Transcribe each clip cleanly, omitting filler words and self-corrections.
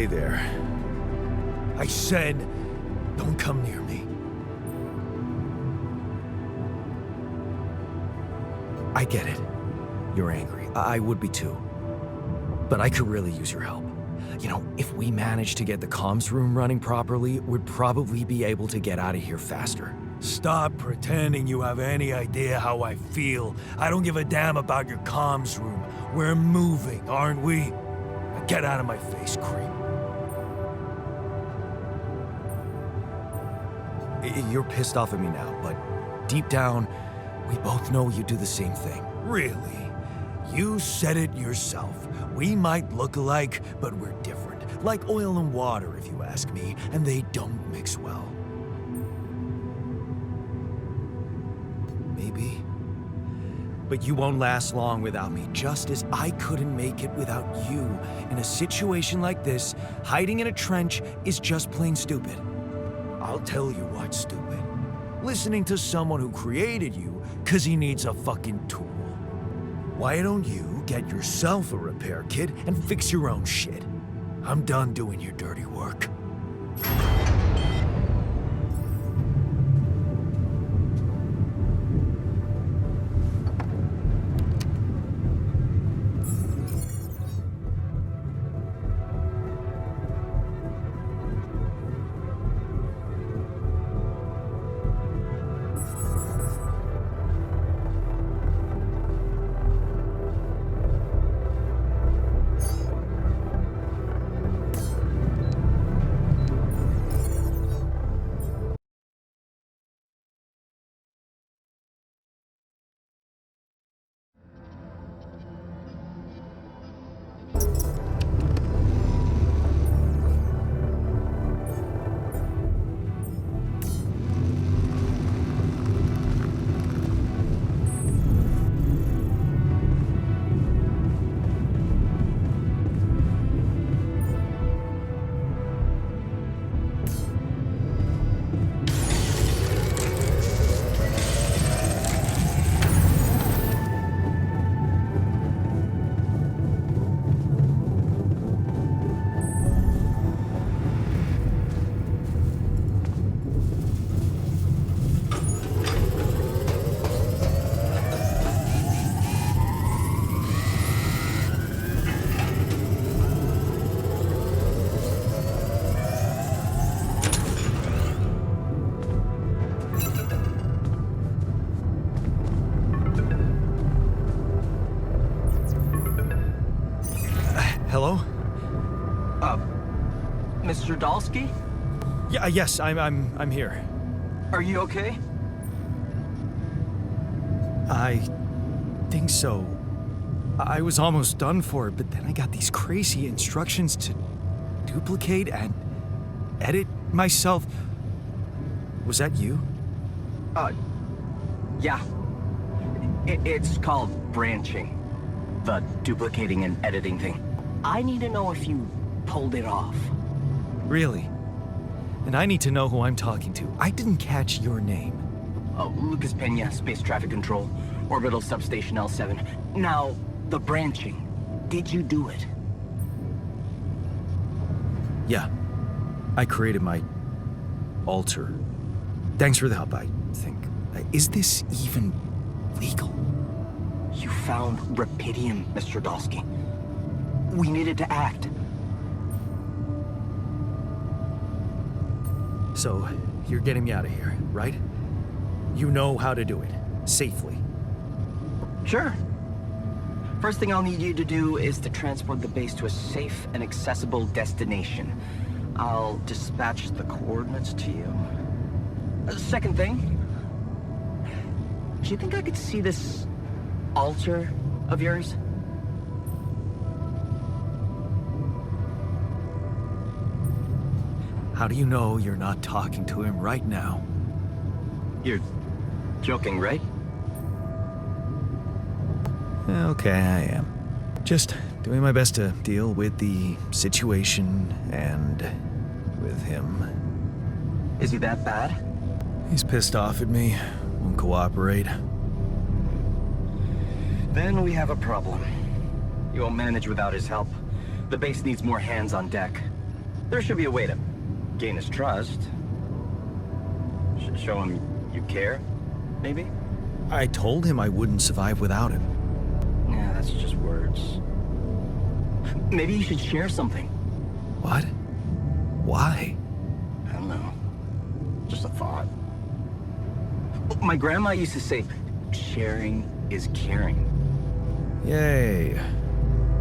Stay there. I said, don't come near me. I get it. You're angry. I would be too. But I could really use your help. You know, if we manage to get the comms room running properly, we'd probably be able to get out of here faster. Stop pretending you have any idea how I feel. I don't give a damn about your comms room. We're moving, aren't we? Now get out of my face, creep. You're pissed off at me now, but deep down, we both know you do the same thing. Really? You said it yourself. We might look alike, but we're different. Like oil and water, if you ask me, and they don't mix well. Maybe. But you won't last long without me, just as I couldn't make it without you. In a situation like this, hiding in a trench is just plain stupid. I'll tell you what's stupid. Listening to someone who created you 'cause he needs a fucking tool. Why don't you get yourself a repair kit and fix your own shit? I'm done doing your dirty work. Hello? Mr. Dalsky? Yeah, yes, I'm here. Are you okay? I think so. I was almost done for it, but then I got these crazy instructions to duplicate and edit myself. Was that you? Yeah. It's called branching. The duplicating and editing thing. I need to know if you pulled it off. Really? And I need to know who I'm talking to. I didn't catch your name. Oh, Lucas Pena, Space Traffic Control, Orbital Substation L7. Now, the branching. Did you do it? Yeah. I created my altar. Thanks for the help, I think. Is this even legal? You found Rapidium, Mr. Dalsky. We needed to act. So, you're getting me out of here, right? You know how to do it. Safely. Sure. First thing I'll need you to do is to transport the base to a safe and accessible destination. I'll dispatch the coordinates to you. Second thing, do you think I could see this altar of yours? How do you know you're not talking to him right now? You're joking, right? Okay, I am. Just doing my best to deal with the situation and with him. Is he that bad? He's pissed off at me, won't cooperate. Then we have a problem. You won't manage without his help. The base needs more hands on deck. There should be a way to gain his trust. Show him you care, maybe? I told him I wouldn't survive without him. Yeah, that's just words. Maybe you should share something. What? Why? I don't know. Just a thought. My grandma used to say, sharing is caring. Yay.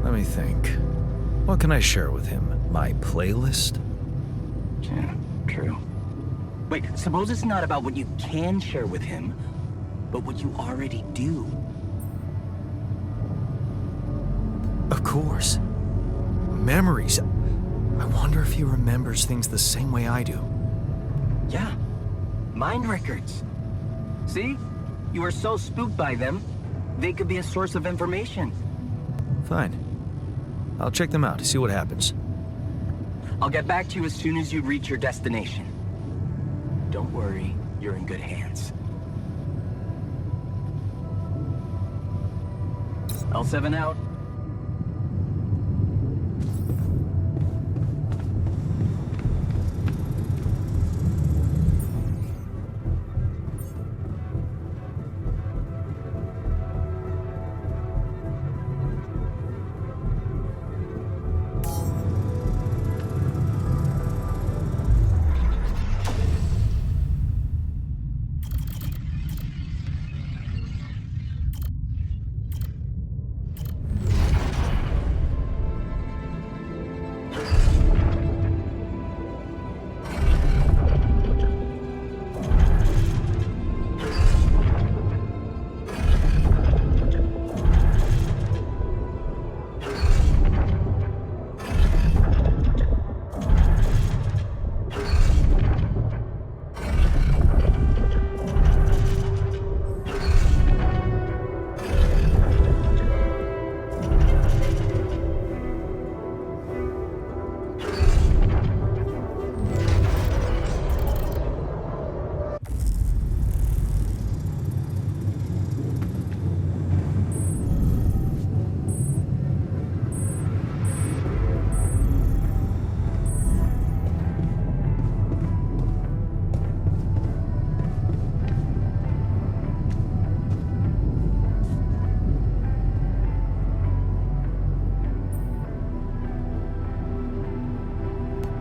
Let me think. What can I share with him? My playlist? Yeah, true. Wait, suppose it's not about what you can share with him, but what you already do. Of course. Memories. I wonder if he remembers things the same way I do. Yeah, mind records. See? You are so spooked by them, they could be a source of information. Fine. I'll check them out, see what happens. I'll get back to you as soon as you reach your destination. Don't worry, you're in good hands. L7 out.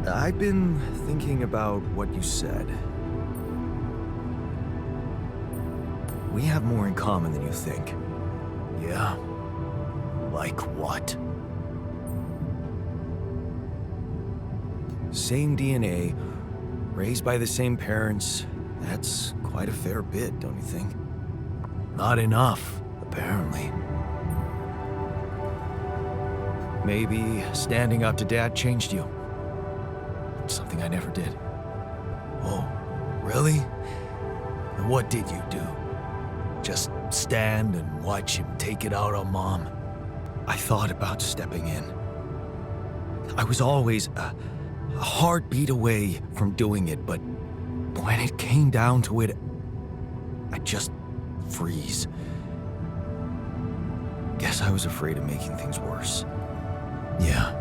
I've been thinking about what you said. We have more in common than you think. Yeah? Like what? Same DNA, raised by the same parents. That's quite a fair bit, don't you think? Not enough, apparently. Maybe standing up to Dad changed you. Something I never did. Oh, really? And what did you do? Just stand and watch him take it out on Mom? I thought about stepping in. I was always a heartbeat away from doing it, but when it came down to it, I'd just freeze. Guess I was afraid of making things worse. Yeah,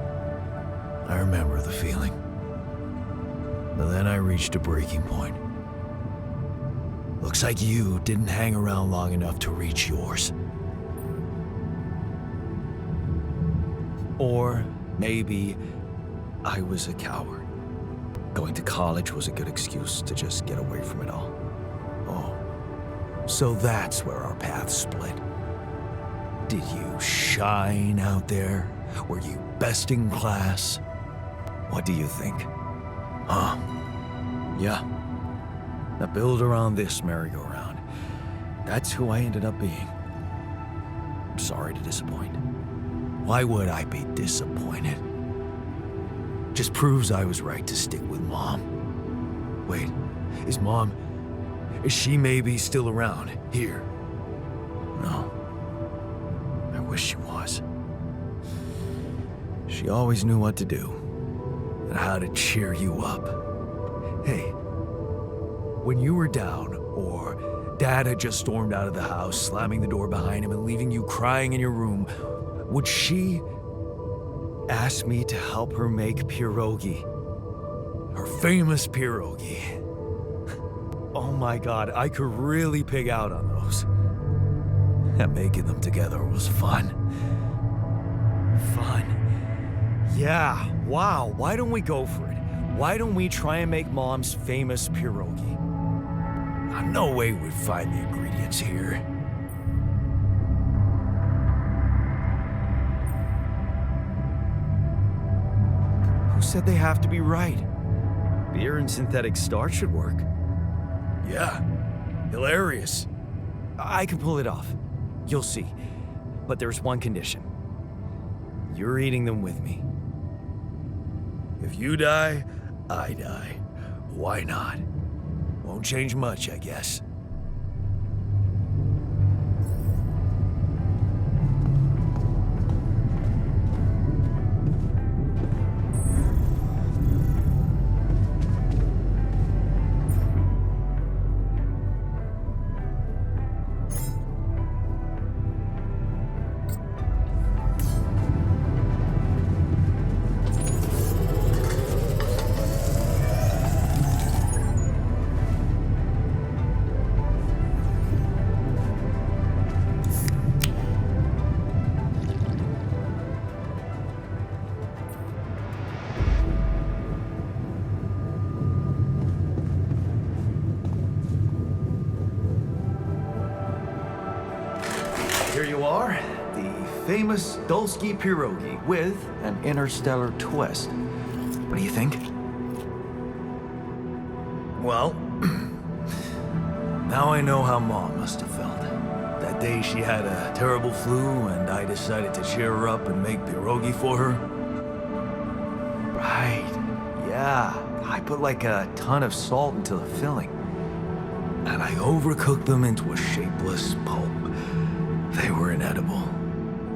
I remember the feeling. But then I reached a breaking point. Looks like you didn't hang around long enough to reach yours. Or maybe I was a coward. Going to college was a good excuse to just get away from it all. Oh, so that's where our paths split. Did you shine out there? Were you best in class? What do you think? Huh? Yeah. Now build around this merry-go-round. That's who I ended up being. I'm sorry to disappoint. Why would I be disappointed? Just proves I was right to stick with Mom. Wait, is she maybe still around here? No. I wish she was. She always knew what to do. And how to cheer you up. Hey, when you were down, or Dad had just stormed out of the house, slamming the door behind him and leaving you crying in your room, would she ask me to help her make pierogi? Her famous pierogi. Oh my god, I could really pig out on those. And making them together was fun. Fun. Yeah, wow, why don't we go for it? Why don't we try and make Mom's famous pierogi? No way we'd find the ingredients here. Who said they have to be right? Beer and synthetic starch should work. Yeah, hilarious. I can pull it off. You'll see. But there's one condition. You're eating them with me. If you die, I die. Why not? Won't change much, I guess. Here you are, the famous Dulski pierogi with an interstellar twist. What do you think? Well, now I know how Mom must have felt. That day she had a terrible flu and I decided to cheer her up and make pierogi for her. Right, yeah. I put like a ton of salt into the filling. And I overcooked them into a shapeless pulp. They were inedible,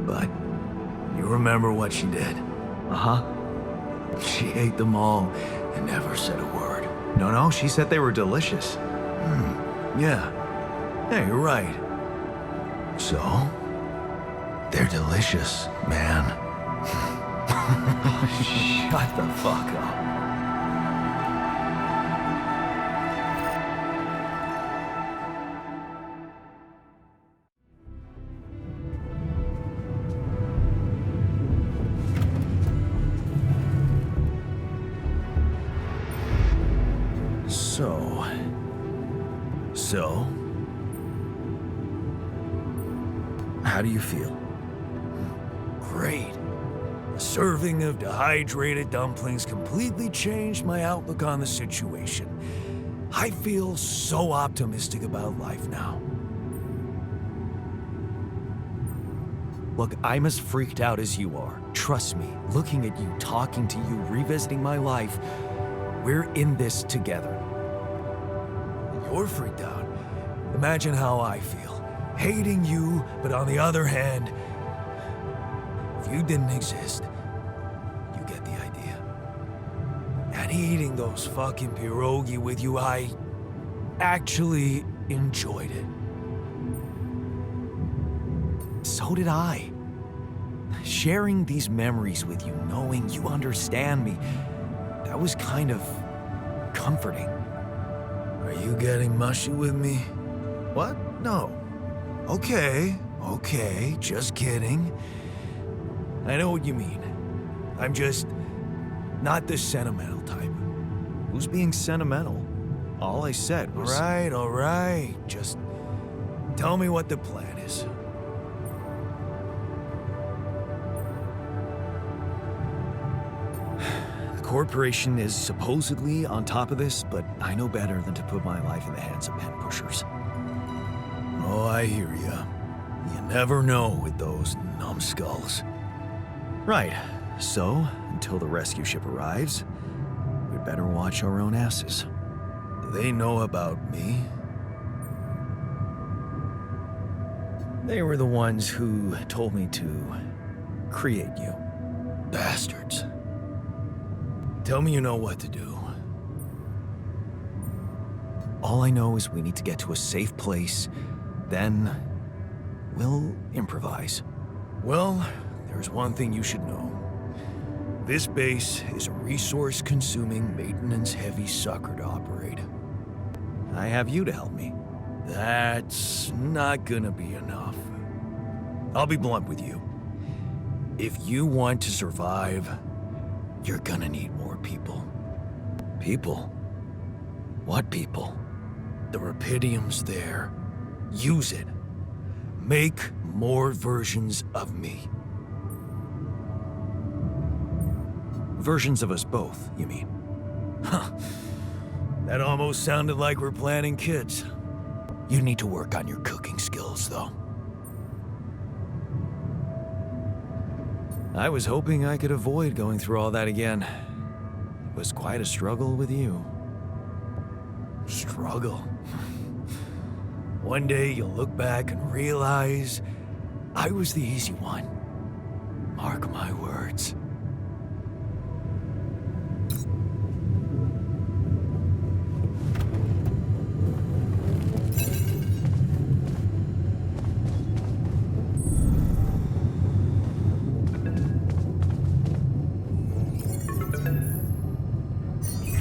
but you remember what she did? Uh-huh. She ate them all and never said a word. No, she said they were delicious. Yeah. Yeah, you're right. So, they're delicious, man. Shut the fuck up. So, how do you feel? Great. A serving of dehydrated dumplings completely changed my outlook on the situation. I feel so optimistic about life now. Look, I'm as freaked out as you are. Trust me, looking at you, talking to you, revisiting my life, we're in this together. You're freaked out. Imagine how I feel. Hating you, but on the other hand, if you didn't exist, you get the idea. And eating those fucking pierogi with you, I actually enjoyed it. So did I. Sharing these memories with you, knowing you understand me, that was kind of comforting. Are you getting mushy with me? What? No. Okay, just kidding. I know what you mean. I'm just not the sentimental type. Who's being sentimental? All I said was... All right. Just tell me what the plan is. The corporation is supposedly on top of this, but I know better than to put my life in the hands of pen pushers. Oh, I hear ya. You never know with those numbskulls. Right. So, until the rescue ship arrives, we'd better watch our own asses. Do they know about me? They were the ones who told me to create you. Bastards. Tell me you know what to do. All I know is we need to get to a safe place, then we'll improvise. Well, there's one thing you should know. This base is a resource-consuming, maintenance-heavy sucker to operate. I have you to help me. That's not gonna be enough. I'll be blunt with you. If you want to survive, you're gonna need more people. People? What people? The Rapidium's there. Use it. Make more versions of me. Versions of us both, you mean? Huh. That almost sounded like we're planning kids. You need to work on your cooking skills, though. I was hoping I could avoid going through all that again. It was quite a struggle with you. Struggle? One day you'll look back and realize I was the easy one. Mark my words.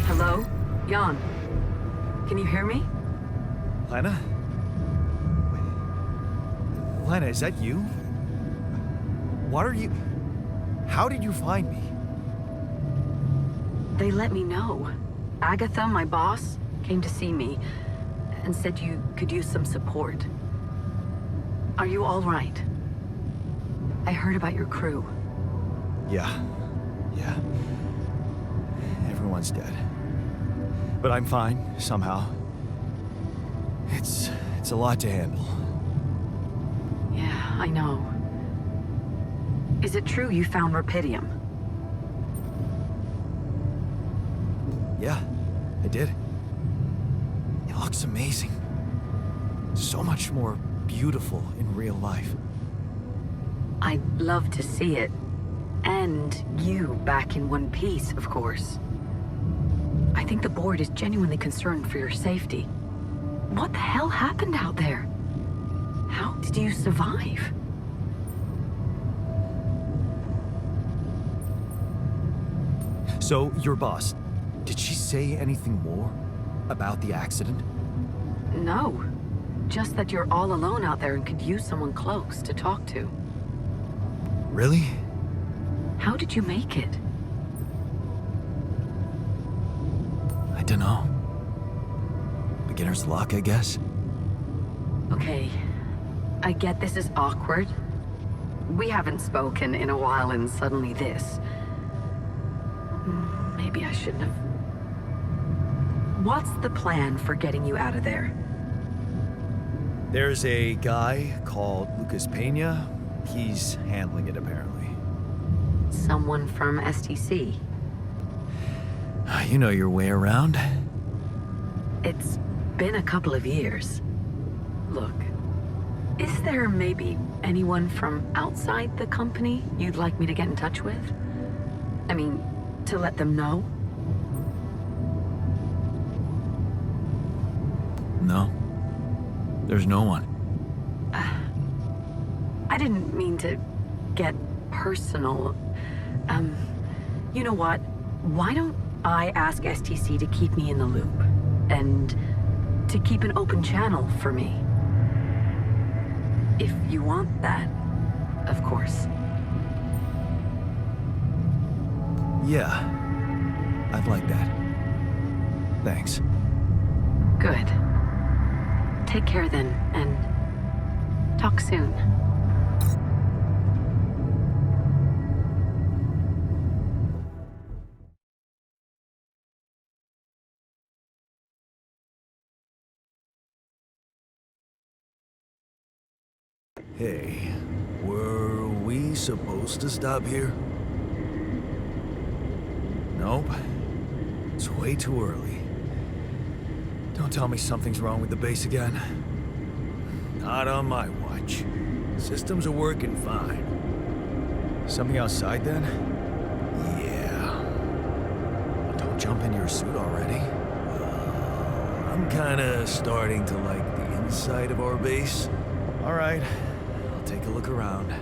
Hello? Jan. Can you hear me? Lena? Lena, is that you? What are you... How did you find me? They let me know. Agatha, my boss, came to see me and said you could use some support. Are you all right? I heard about your crew. Yeah. Everyone's dead. But I'm fine, somehow. It's a lot to handle. Yeah, I know. Is it true you found Rapidium? Yeah, I did. It looks amazing. So much more beautiful in real life. I'd love to see it. And you back in one piece, of course. I think the board is genuinely concerned for your safety. What the hell happened out there? How did you survive? So, your boss, did she say anything more about the accident? No. Just that you're all alone out there and could use someone close to talk to. Really? How did you make it? I don't know. Beginner's luck, I guess. Okay. I get this is awkward. We haven't spoken in a while and suddenly this. Maybe I shouldn't have. What's the plan for getting you out of there? There's a guy called Lucas Pena. He's handling it, apparently. Someone from STC. You know your way around. It's been a couple of years. Look, is there maybe anyone from outside the company you'd like me to get in touch with? I mean, to let them know? No. There's no one. I didn't mean to get personal. You know what? Why don't I ask STC to keep me in the loop? And to keep an open channel for me? If you want that, of course. Yeah. I'd like that. Thanks. Good. Take care then, and talk soon. Hey, were we supposed to stop here? Nope. It's way too early. Don't tell me something's wrong with the base again. Not on my watch. Systems are working fine. Something outside then? Yeah. Don't jump in your suit already. I'm kinda starting to like the inside of our base. All right, I'll take a look around.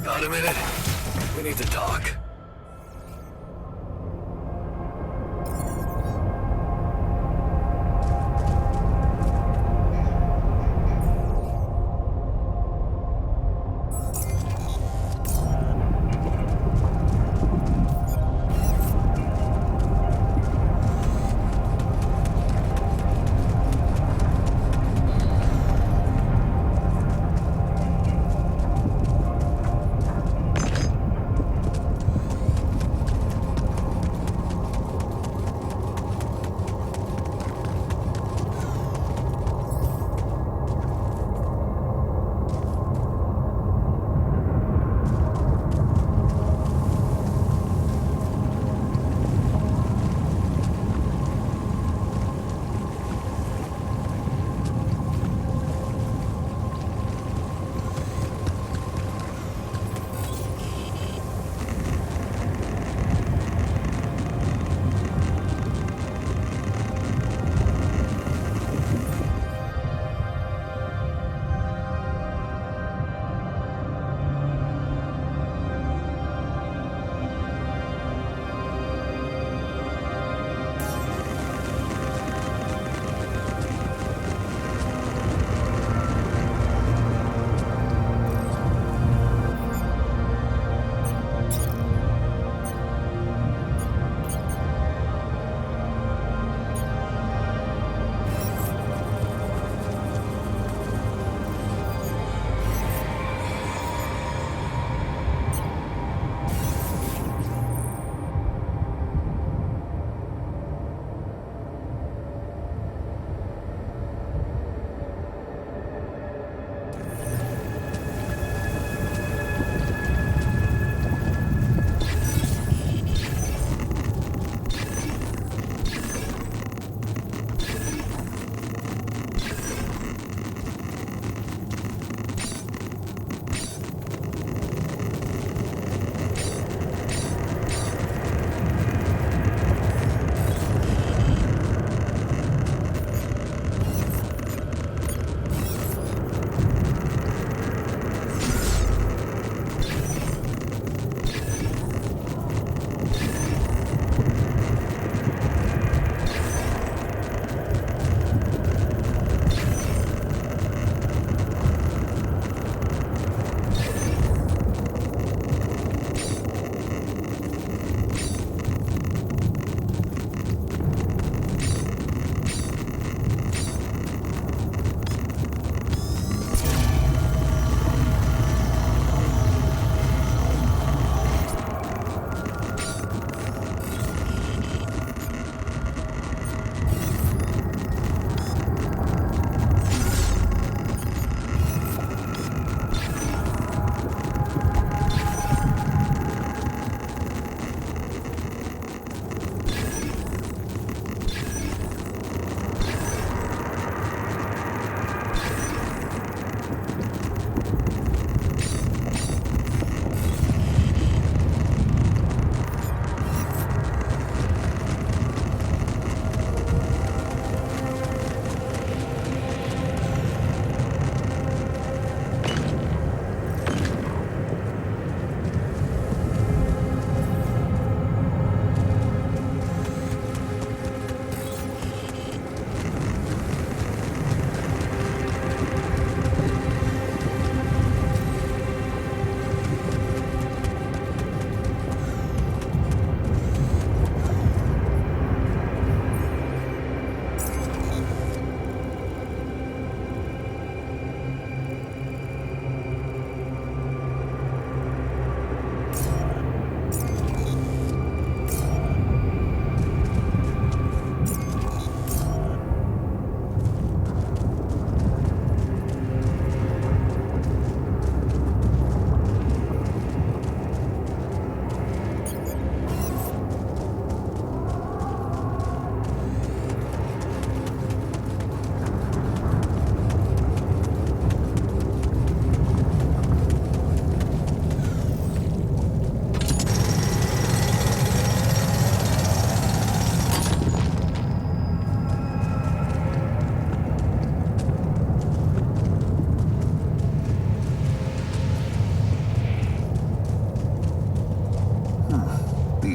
Got a minute? We need to talk.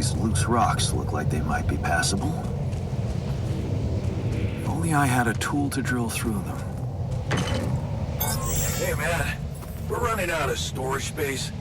these loose rocks look like they might be passable. If only I had a tool to drill through them. Hey, man. We're running out of storage space.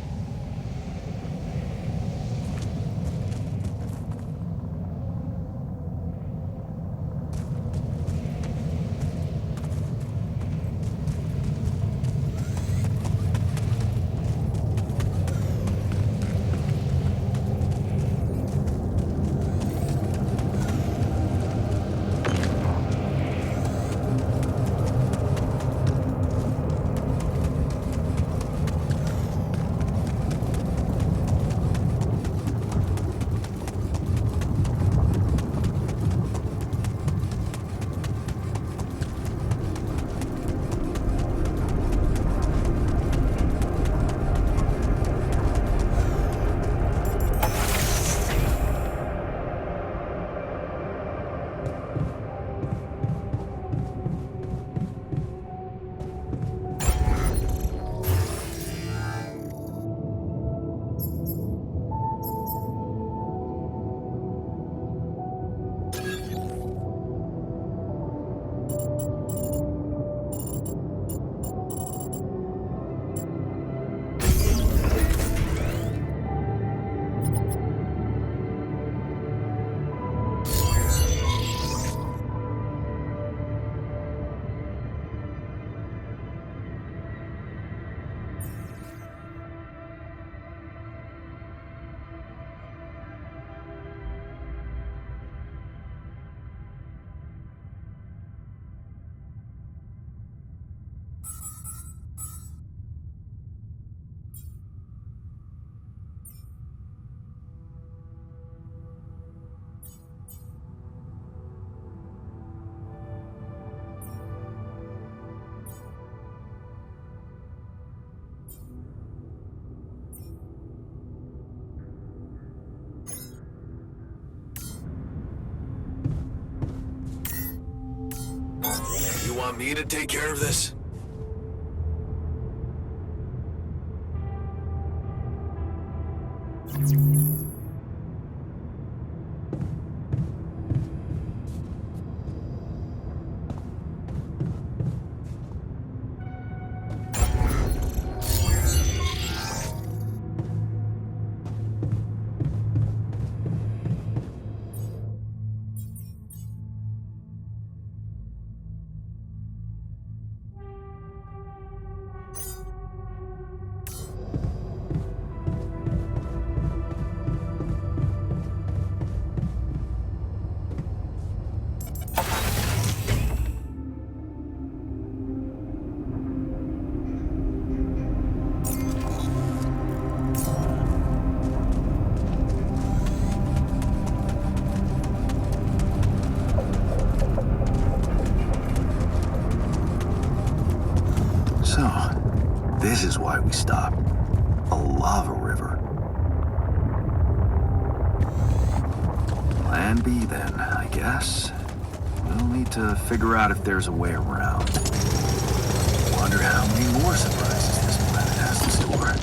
You want me to take care of this? So, this is why we stopped. A lava river. Plan B then, I guess. We'll need to figure out if there's a way around. Wonder how many more surprises this planet has in store.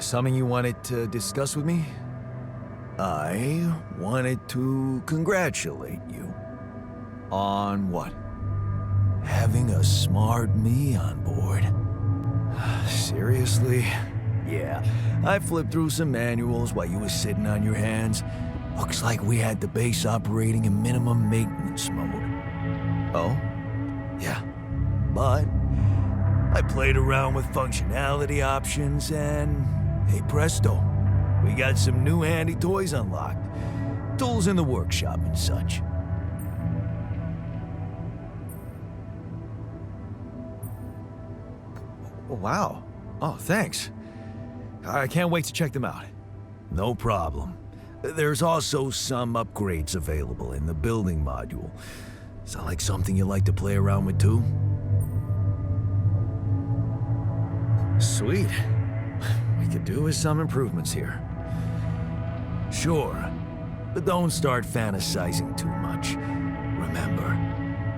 something you wanted to discuss with me? I wanted to congratulate you. On what? Having a smart me on board. Seriously? Yeah, I flipped through some manuals while you was sitting on your hands. Looks like we had the base operating in minimum maintenance mode. Oh? Yeah, but I played around with functionality options and, hey presto, we got some new handy toys unlocked. Tools in the workshop and such. Wow. Oh, thanks. I can't wait to check them out. No problem. There's also some upgrades available in the building module. Sound like something you like to play around with too? Sweet. We could do with some improvements here. Sure, but don't start fantasizing too much. Remember,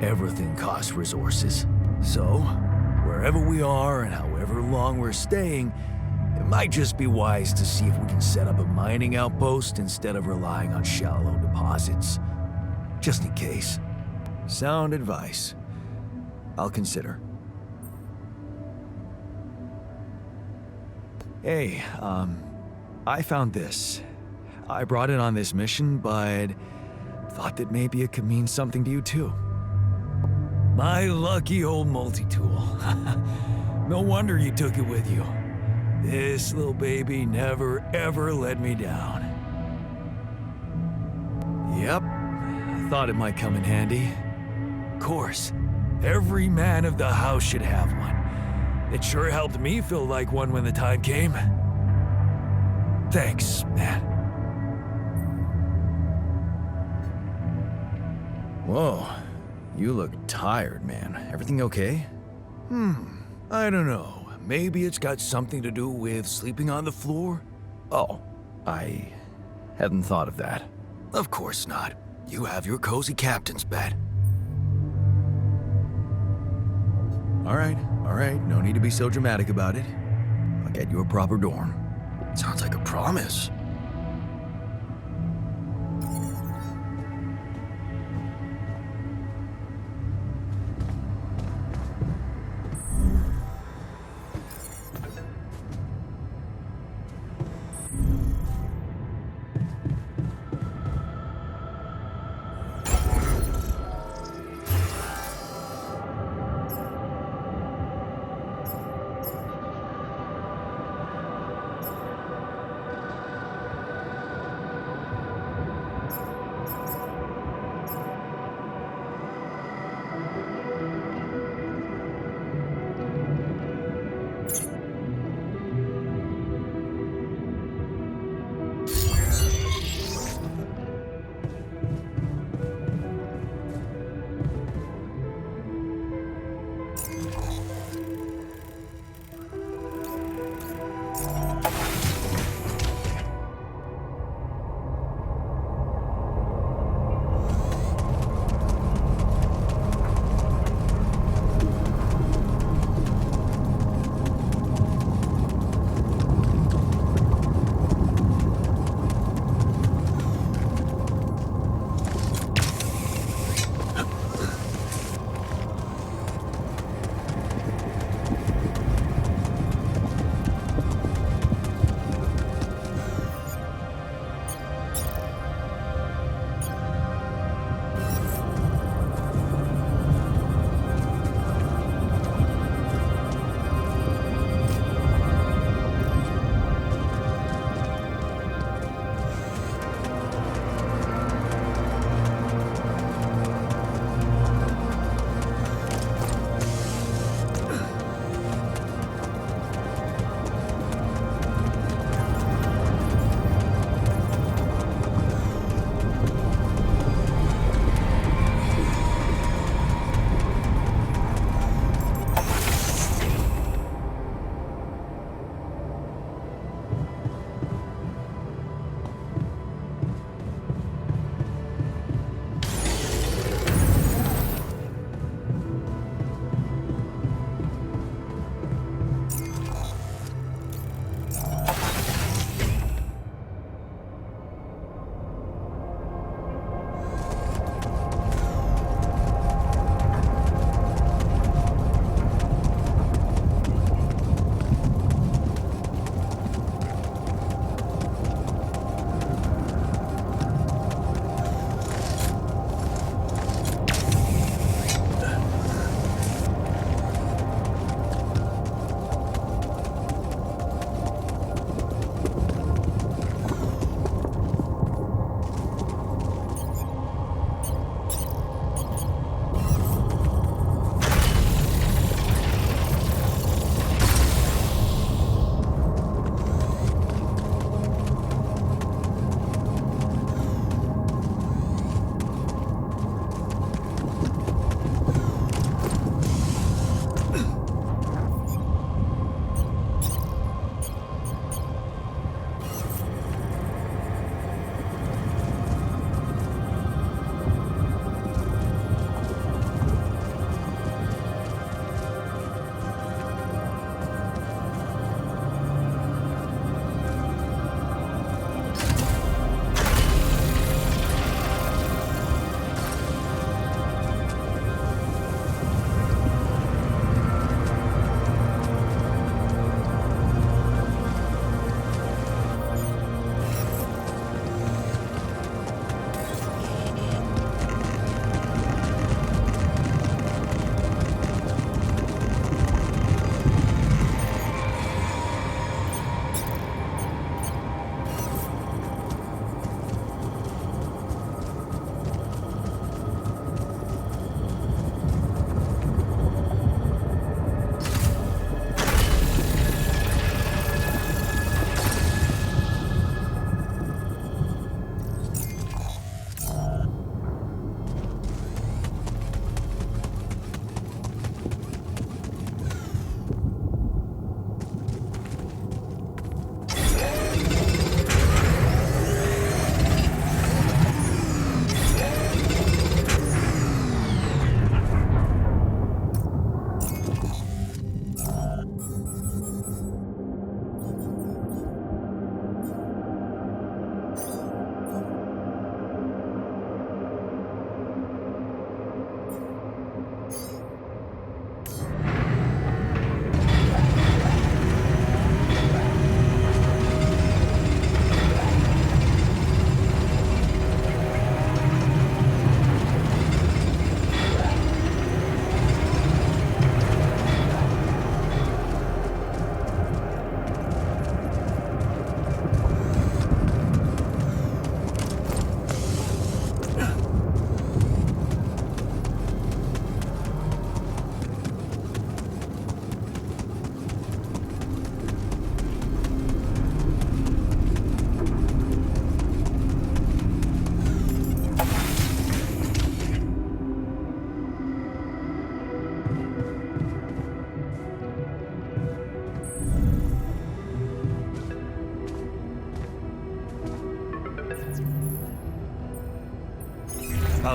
everything costs resources. So, wherever we are and however long we're staying, it might just be wise to see if we can set up a mining outpost instead of relying on shallow deposits. Just in case. Sound advice. I'll consider. Hey, I found this. I brought it on this mission, but thought that maybe it could mean something to you too. My lucky old multi-tool. No wonder you took it with you. This little baby never ever let me down. Yep. I thought it might come in handy. Of course, every man of the house should have one. It sure helped me feel like one when the time came. Thanks, man. Whoa. You look tired, man. Everything okay? I don't know. Maybe it's got something to do with sleeping on the floor? Oh, I hadn't thought of that. Of course not. You have your cozy captain's bed. All right. No need to be so dramatic about it. I'll get you a proper dorm. Sounds like a promise.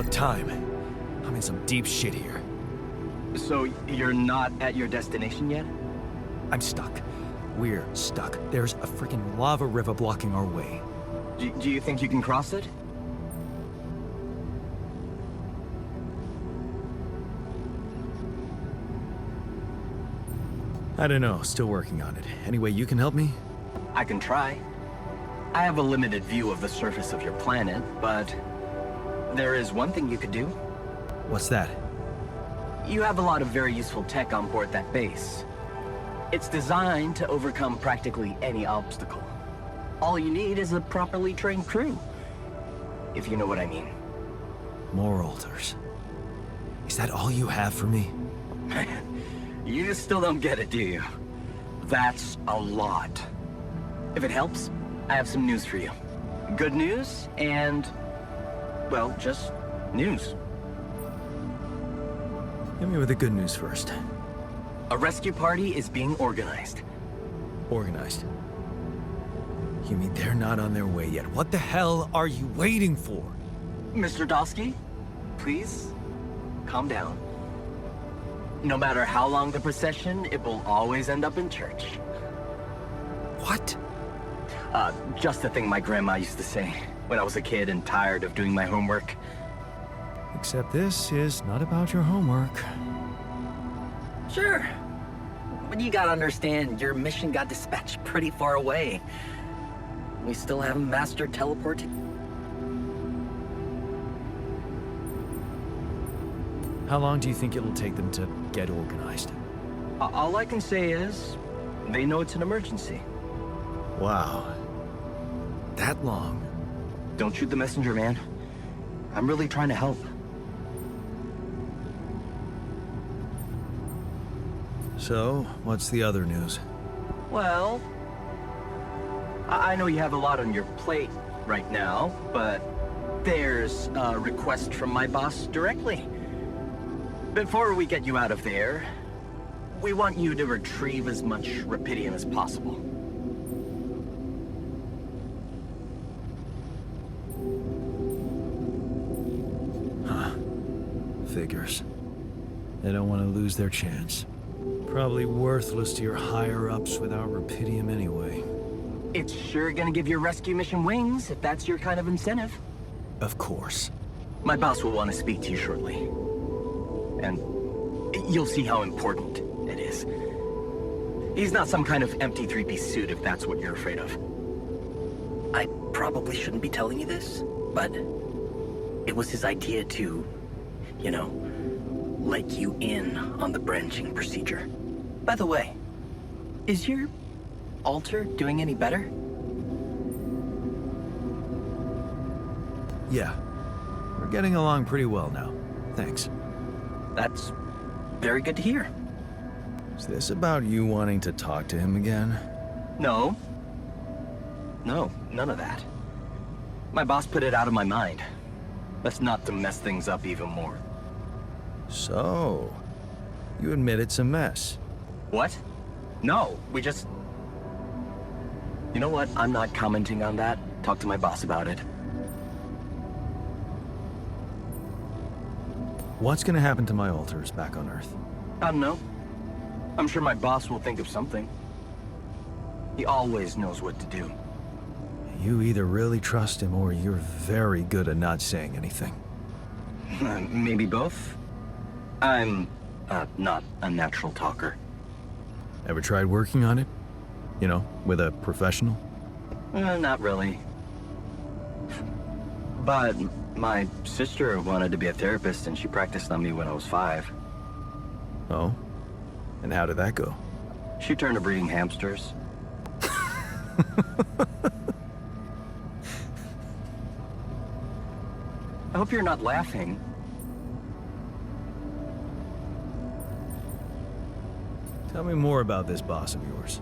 about time. I'm in some deep shit here. So you're not at your destination yet? I'm stuck. We're stuck. There's a freaking lava river blocking our way. Do you think you can cross it? I don't know, still working on it. Anyway, you can help me? I can try. I have a limited view of the surface of your planet, but there is one thing you could do. What's that? You have a lot of very useful tech on board that base. It's designed to overcome practically any obstacle. All you need is a properly trained crew, if you know what I mean. More altars. Is that all you have for me? You still don't get it, do you? That's a lot. If it helps, I have some news for you. Good news and, well, just news. Hit me with the good news first. A rescue party is being organized. Organized. You mean they're not on their way yet? What the hell are you waiting for? Mr. Dosky, please, calm down. No matter how long the procession, it will always end up in church. What? Just a thing my grandma used to say when I was a kid and tired of doing my homework. Except this is not about your homework. Sure. But you gotta understand, your mission got dispatched pretty far away. We still haven't mastered teleporting. How long do you think it'll take them to get organized? All I can say is, they know it's an emergency. Wow. That long? Don't shoot the messenger, man. I'm really trying to help. So, what's the other news? Well, I know you have a lot on your plate right now, but there's a request from my boss directly. Before we get you out of there, we want you to retrieve as much rupidium as possible. Figures. They don't want to lose their chance. Probably worthless to your higher-ups without rupidium anyway. It's sure gonna give your rescue mission wings, if that's your kind of incentive. Of course. My boss will want to speak to you shortly. And you'll see how important it is. He's not some kind of empty three-piece suit if that's what you're afraid of. I probably shouldn't be telling you this, but it was his idea to, you know, let you in on the branching procedure. By the way, is your altar doing any better? Yeah. We're getting along pretty well now. Thanks. That's very good to hear. Is this about you wanting to talk to him again? No. No, none of that. My boss put it out of my mind. That's not to mess things up even more. So, you admit it's a mess. What? No, we just... You know what? I'm not commenting on that. Talk to my boss about it. What's gonna happen to my altars back on Earth? I don't know. I'm sure my boss will think of something. He always knows what to do. You either really trust him or you're very good at not saying anything. Maybe both? I'm, not a natural talker. Ever tried working on it? You know, with a professional? Not really. But my sister wanted to be a therapist and she practiced on me when I was 5. Oh? And how did that go? She turned to breeding hamsters. I hope you're not laughing. Tell me more about this boss of yours.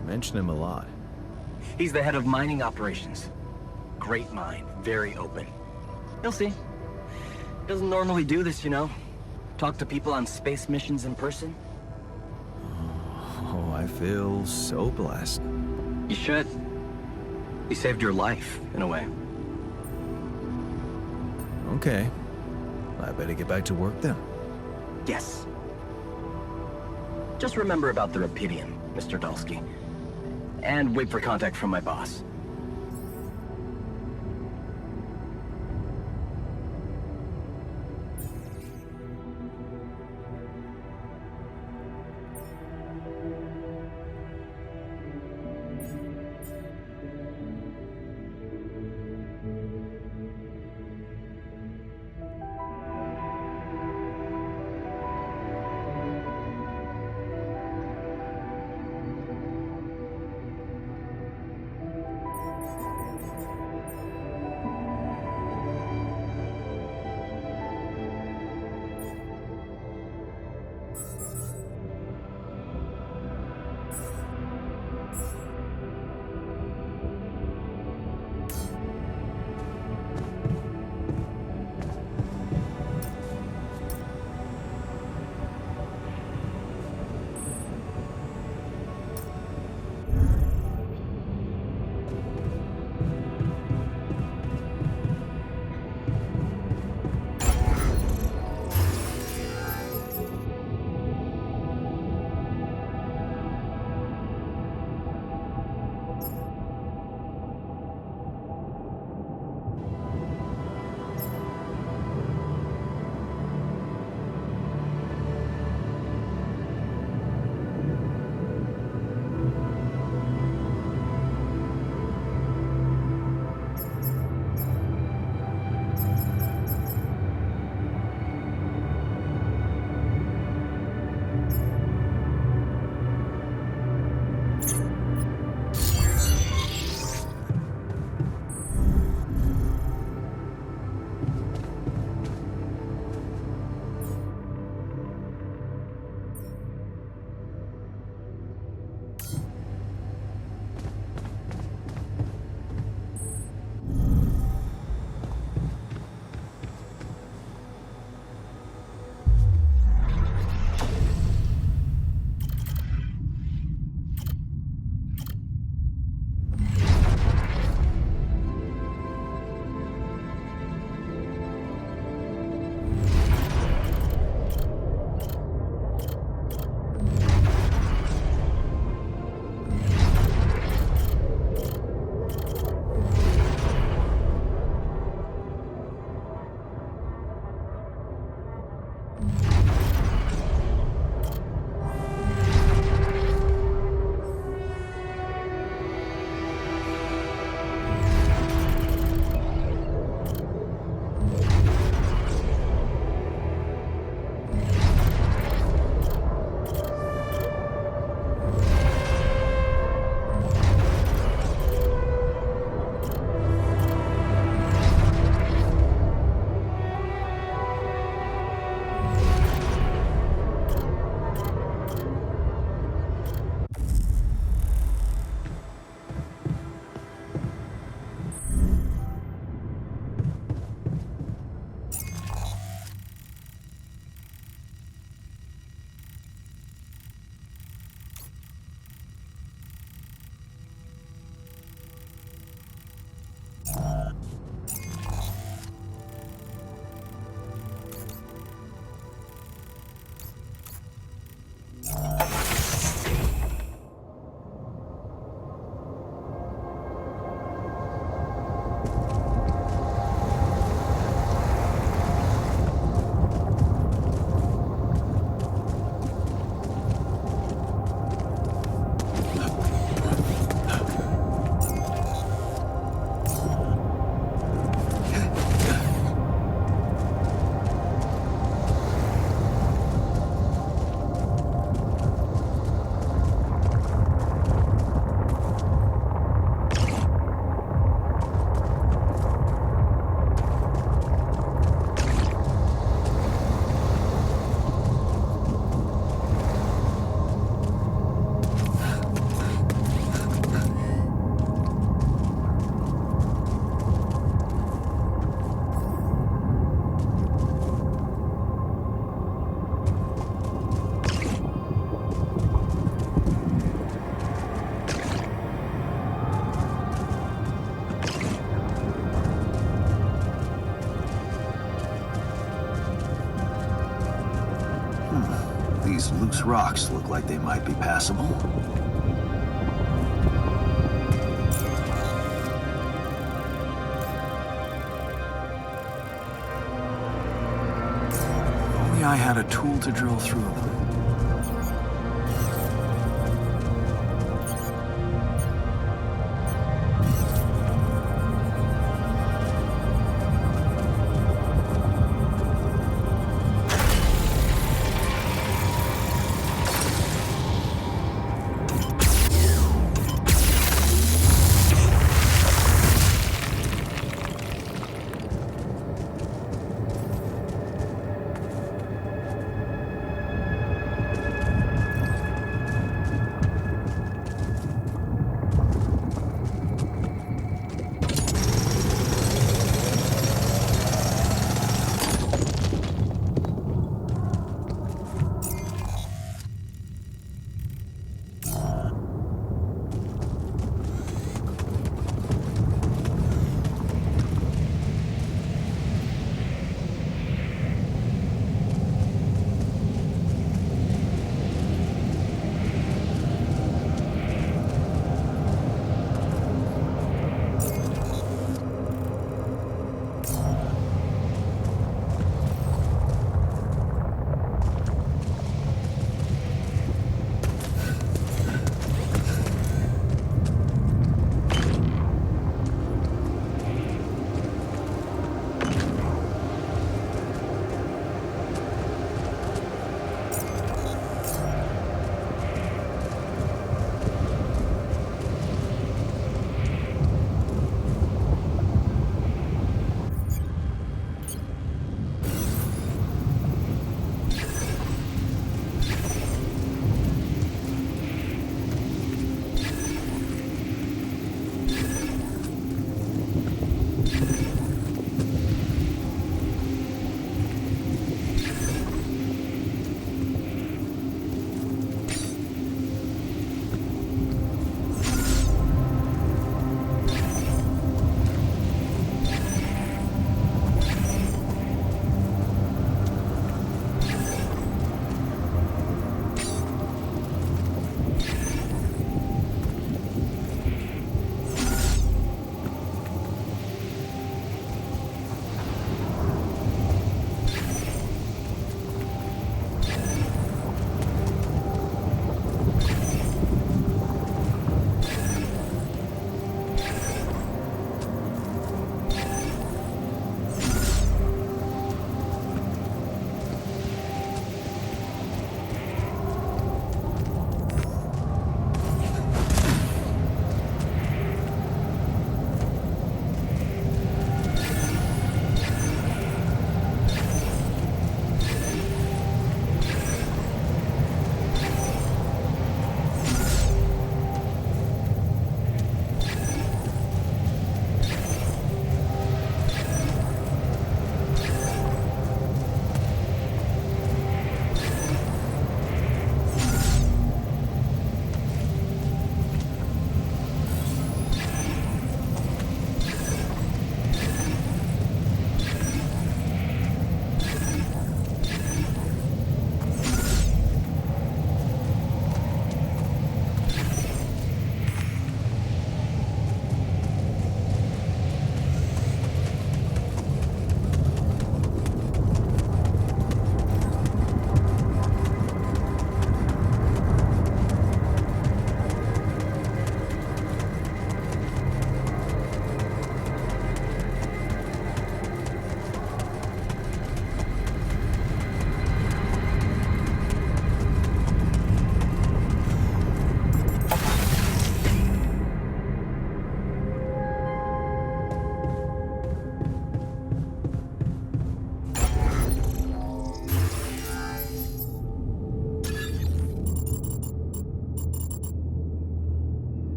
You mention him a lot. He's the head of mining operations. Great mind, very open. You'll see. Doesn't normally do this, you know. Talk to people on space missions in person. Oh, I feel so blessed. You should. He saved your life, in a way. Okay, I better get back to work then. Yes. Just remember about the Rapidian, Mr. Dulski. And wait for contact from my boss. loose rocks look like they might be passable. If only I had a tool to drill through them.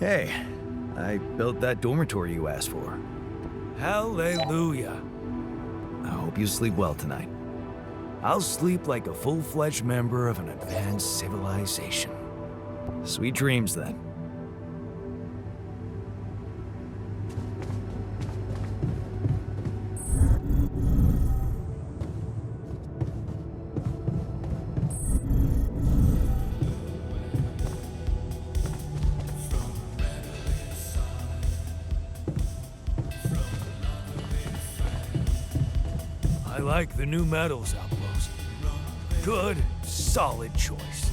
Hey, I built that dormitory you asked for. Hallelujah. I hope you sleep well tonight. I'll sleep like a full-fledged member of an advanced civilization. Sweet dreams, then. I like the new metals outpost. Good, solid choice.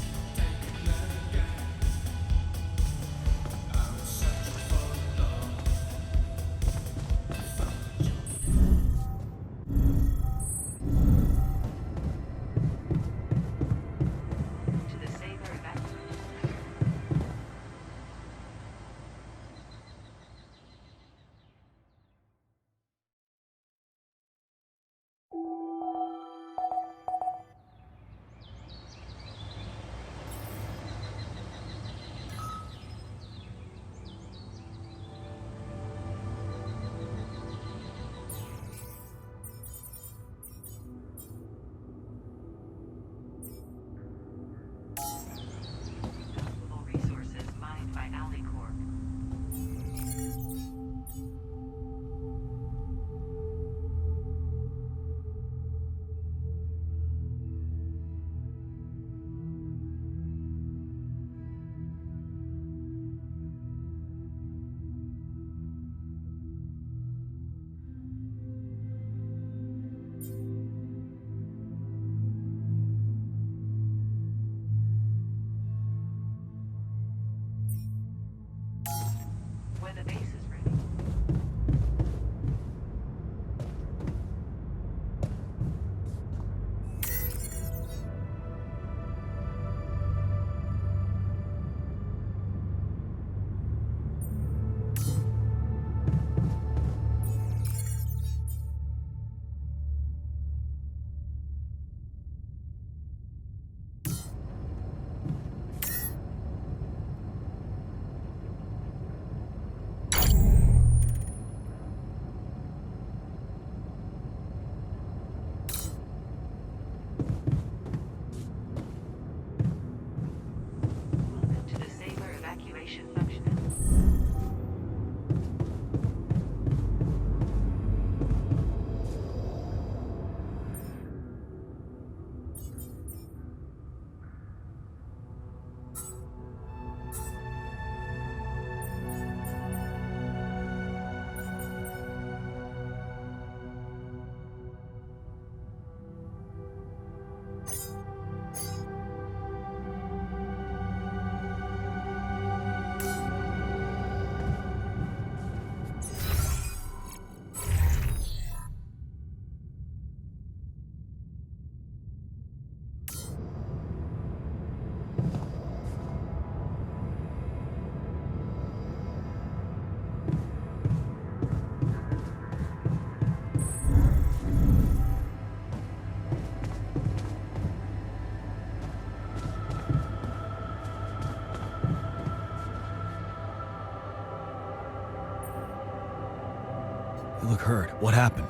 You look hurt. What happened?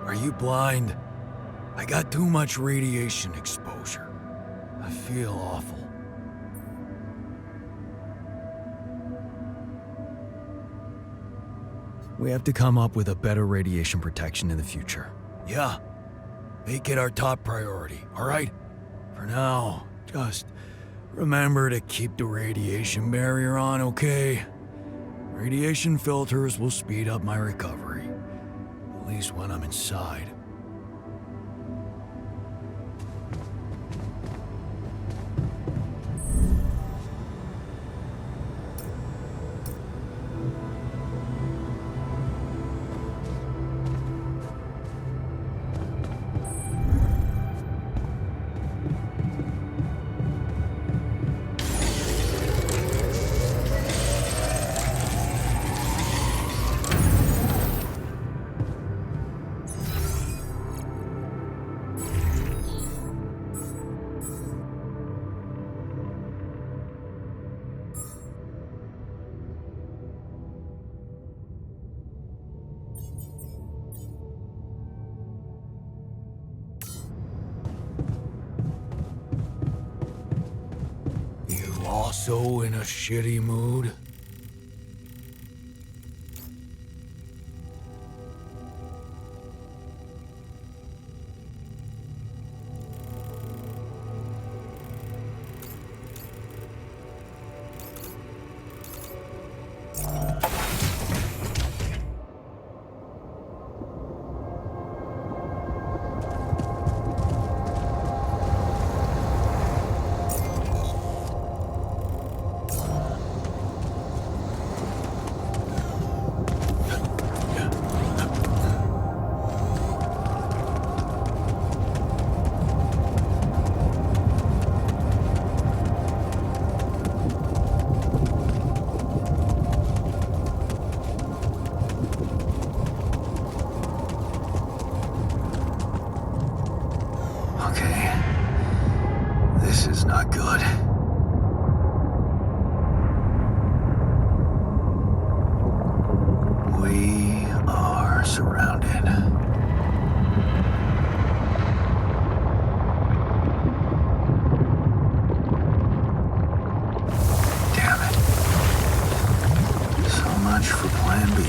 Are you blind? I got too much radiation exposure. I feel awful. We have to come up with a better radiation protection in the future. Yeah. Make it our top priority, all right? For now, just remember to keep the radiation barrier on, okay? Radiation filters will speed up my recovery. At least when I'm inside. also in a shitty mood? Okay. This is not good. We are surrounded. Damn it. So much for Plan B.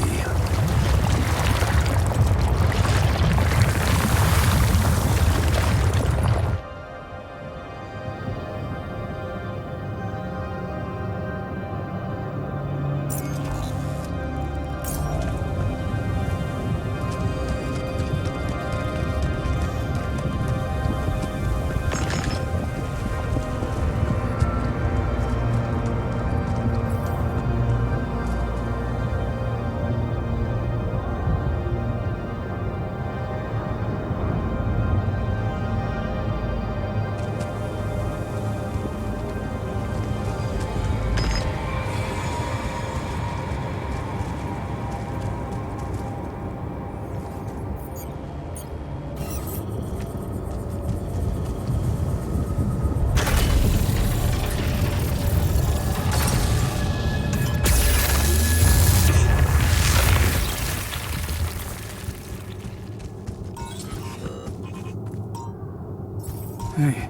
Hey,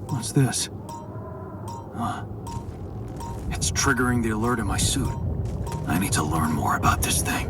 what's this? It's triggering the alert in my suit. I need to learn more about this thing.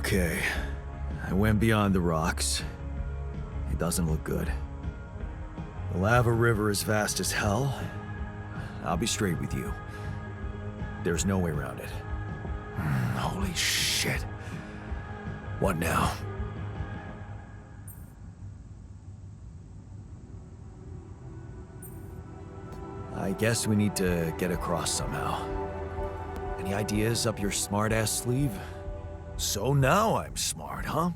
Okay. I went beyond the rocks. It doesn't look good. The lava river is vast as hell. I'll be straight with you. There's no way around it. Holy shit. What now? I guess we need to get across somehow. Any ideas up your smart-ass sleeve? So now I'm smart, huh?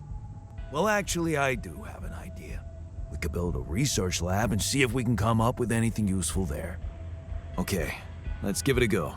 Well, actually, I do have an idea. We could build a research lab and see if we can come up with anything useful there. Okay, let's give it a go.